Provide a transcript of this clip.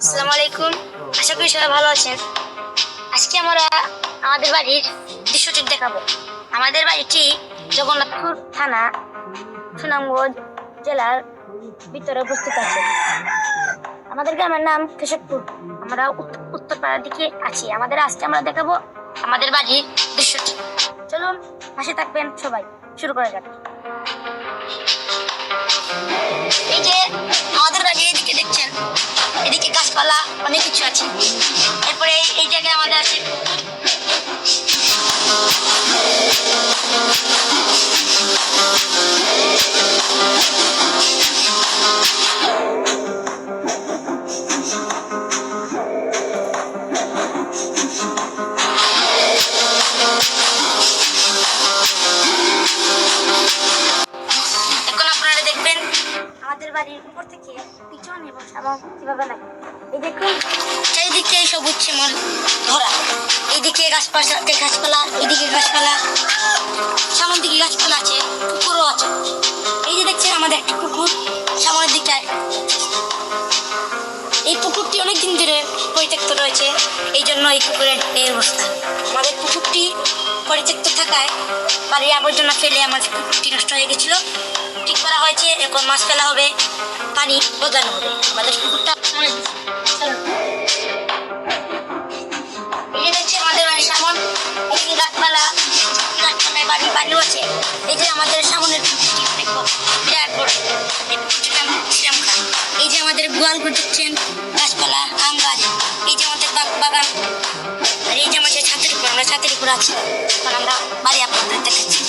আসসালামু আলাইকুম, আশা করি সবাই ভালো আছেন। আজকে আমরা আমাদের বাড়ির দৃশ্যটি দেখাবো। আমাদের বাড়িটি জগন্নাথপুর থানা, সুনামগঞ্জ জেলার ভিতরে অবস্থিত আছে। আমাদের গ্রামের নাম কেশবপুর। আমরা উত্তরপাড়ার দিকে আছি। আজকে আমরা দেখাবো আমাদের বাড়ির দৃশ্যটি। চলুন, পাশে থাকবেন সবাই। শুরু করা যাক। এই যে আমাদের বাড়ি, এদিকে দেখছেন, এদিকে গাছপালা অনেক কিছু আছে। এরপরে এই জায়গায় আমাদের আছে আমাদের বাড়ির উপর থেকে পিছন এবং সামনে কিভাবে লাগে। এই দেখুন, চারিদিকে সবুজ শ্যামল ভরা। এইদিকে গাছপালা, এইদিকে গাছপালা, সামনের দিকে গাছপালা আছে, পুকুরও আছে। এই যে দেখছেন আমাদের একটা পুকুর, সামনের দিকে। এই পুকুরটি অনেকদিন ধরে পরিত্যক্ত রয়েছে, এই জন্য এই পুকুরের এই অবস্থা। আমাদের পুকুরটি পরিত্যক্ত থাকায় বাড়ির আবর্জনা ফেলে আমাদের পুকুরটি নষ্ট হয়ে গেছিল। ঠিক করা হয়েছে, এখন মাছ ফেলা হবে, পানি বদলানো হবে। আমাদের পুকুরটা এই যে দেখছি আমাদের বাড়ির সামন, এদিকে গাছপালায় বাড়িও আছে। এই যে আমাদের সামনের পুকুরটি দেখো, বিরাট বড়। এই পুকুরটির নাম শ্রীরাম খান। এই যে আমাদের গোয়াল ঘর দেখছেন, গাছপালা, আম গাছ। এই যে আমাদের বাগান, আর এই যে আমাদের ছাদের উপর, আমরা ছাদের উপর আছি। এখন আমরা বাড়ি আপনাদের দেখাচ্ছি।